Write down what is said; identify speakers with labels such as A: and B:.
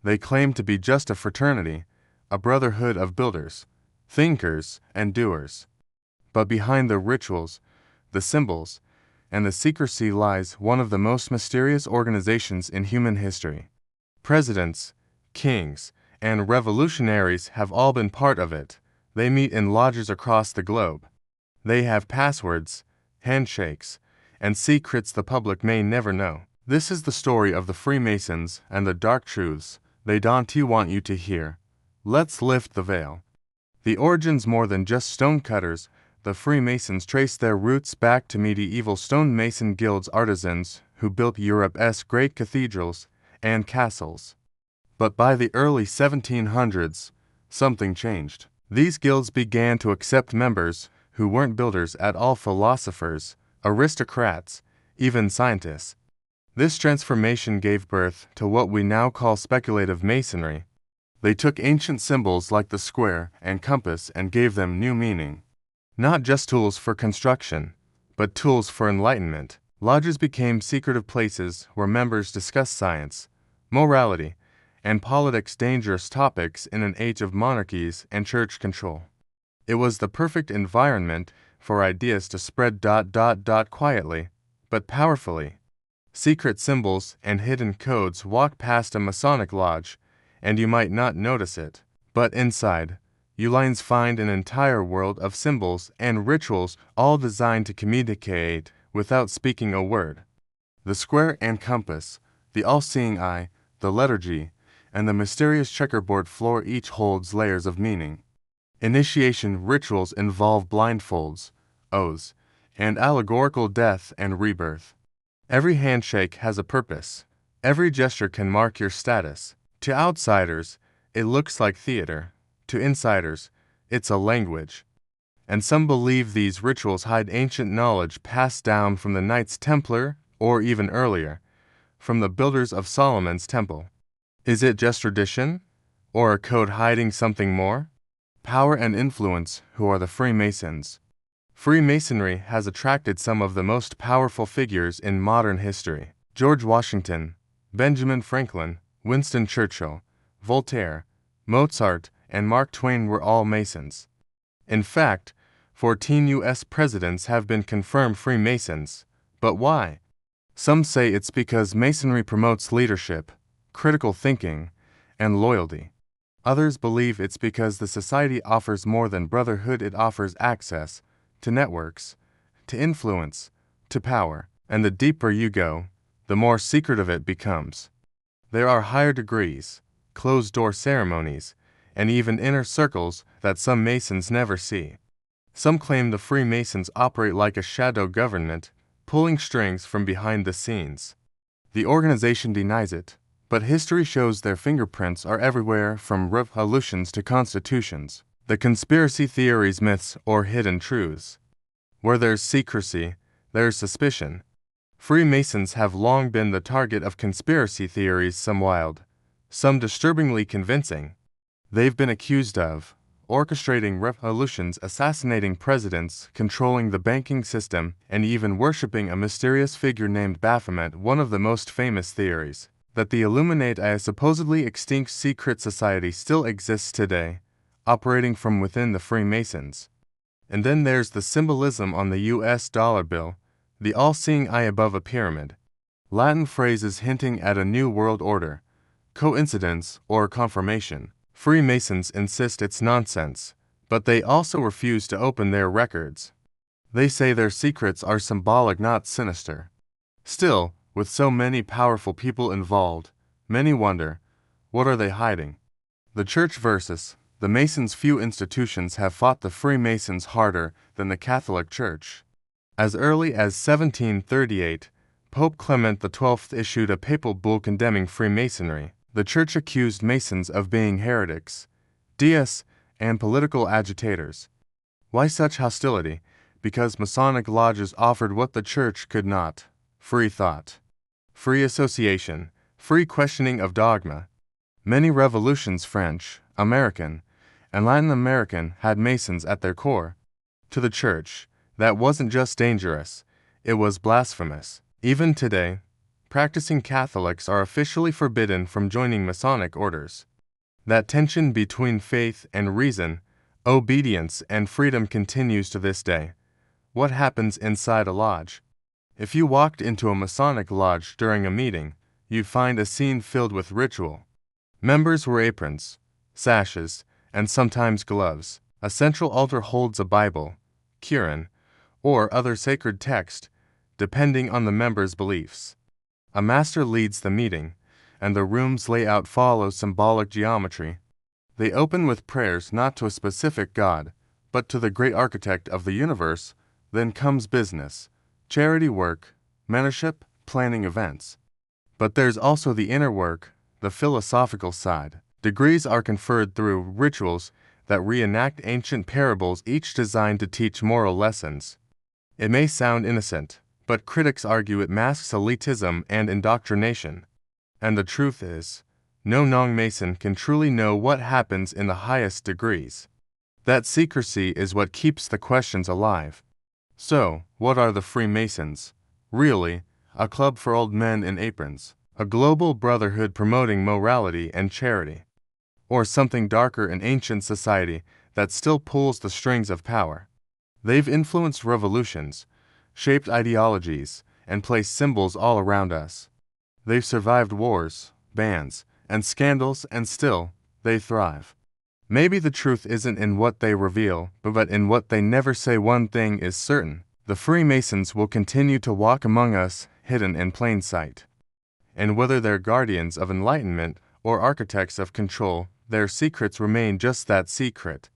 A: They claim to be just a fraternity, a brotherhood of builders, thinkers, and doers. But behind the rituals, the symbols, and the secrecy lies one of the most mysterious organizations in human history. Presidents, kings, and revolutionaries have all been part of it. They meet in lodges across the globe. They have passwords, handshakes, and secrets the public may never know. This is the story of the Freemasons and the dark truths they don't want you to hear. Let's lift the veil. The origins more than just stonecutters, the Freemasons trace their roots back to medieval stonemason guilds artisans who built Europe's great cathedrals and castles. But by the early 1700s, something changed. These guilds began to accept members who weren't builders at all, philosophers, aristocrats, even scientists. This transformation gave birth to what we now call speculative masonry. They took ancient symbols like the square and compass and gave them new meaning. Not just tools for construction, but tools for enlightenment. Lodges became secretive places where members discussed science, morality, and politics, dangerous topics in an age of monarchies and church control. It was the perfect environment for ideas to spread quietly, but powerfully. Secret symbols and hidden codes walk past a Masonic lodge, and you might not notice it. But inside, you lines find an entire world of symbols and rituals, all designed to communicate without speaking a word. The square and compass, the all-seeing eye, the letter G, and the mysterious checkerboard floor each holds layers of meaning. Initiation rituals involve blindfolds, oaths, and allegorical death and rebirth. Every handshake has a purpose. Every gesture can mark your status. To outsiders, it looks like theater. To insiders, it's a language. And some believe these rituals hide ancient knowledge passed down from the Knights Templar, or even earlier, from the builders of Solomon's Temple. Is it just tradition? Or a code hiding something more? Power and influence. Who are the Freemasons? Freemasonry has attracted some of the most powerful figures in modern history. George Washington, Benjamin Franklin, Winston Churchill, Voltaire, Mozart, and Mark Twain were all Masons. In fact, 14 U.S. presidents have been confirmed Freemasons. But why? Some say it's because Masonry promotes leadership, critical thinking, and loyalty. Others believe it's because the society offers more than brotherhood. It offers access to networks, to influence, to power. And the deeper you go, the more secretive it becomes. There are higher degrees, closed-door ceremonies, and even inner circles that some Masons never see. Some claim the Freemasons operate like a shadow government, pulling strings from behind the scenes. The organization denies it, but history shows their fingerprints are everywhere, from revolutions to constitutions. The conspiracy theories, myths, or hidden truths. Where there's secrecy, there's suspicion. Freemasons have long been the target of conspiracy theories, some wild, some disturbingly convincing. They've been accused of orchestrating revolutions, assassinating presidents, controlling the banking system, and even worshipping a mysterious figure named Baphomet. One of the most famous theories, that the Illuminati, a supposedly extinct secret society, still exists today, operating from within the Freemasons. And then there's the symbolism on the US dollar bill, the all-seeing eye above a pyramid. Latin phrases hinting at a new world order, coincidence, or confirmation. Freemasons insist it's nonsense, but they also refuse to open their records. They say their secrets are symbolic, not sinister. Still, with so many powerful people involved, many wonder, what are they hiding? The Church versus the Masons. Few institutions have fought the Freemasons harder than the Catholic Church. As early as 1738, Pope Clement XII issued a papal bull condemning Freemasonry. The Church accused Masons of being heretics, deists, and political agitators. Why such hostility? Because Masonic lodges offered what the Church could not: free thought, free association, free questioning of dogma. Many revolutions, French, American, and Latin American, had Masons at their core. To the Church, that wasn't just dangerous, it was blasphemous. Even today, practicing Catholics are officially forbidden from joining Masonic orders. That tension between faith and reason, obedience and freedom continues to this day. What happens inside a lodge? If you walked into a Masonic lodge during a meeting, you'd find a scene filled with ritual. Members wear aprons, sashes, and sometimes gloves. A central altar holds a Bible, Quran, or other sacred text, depending on the member's beliefs. A master leads the meeting, and the room's layout follows symbolic geometry. They open with prayers not to a specific god, but to the great architect of the universe. Then comes business, charity work, mentorship, planning events. But there's also the inner work, the philosophical side. Degrees are conferred through rituals that reenact ancient parables, each designed to teach moral lessons. It may sound innocent, but critics argue it masks elitism and indoctrination. And the truth is, no non-Mason can truly know what happens in the highest degrees. That secrecy is what keeps the questions alive. So, what are the Freemasons? Really, a club for old men in aprons, a global brotherhood promoting morality and charity, or something darker, an ancient society that still pulls the strings of power? They've influenced revolutions, shaped ideologies, and placed symbols all around us. They've survived wars, bans, and scandals, and still, they thrive. Maybe the truth isn't in what they reveal, but in what they never say. One thing is certain: the Freemasons will continue to walk among us, hidden in plain sight. And whether they're guardians of enlightenment or architects of control, their secrets remain just that, secret.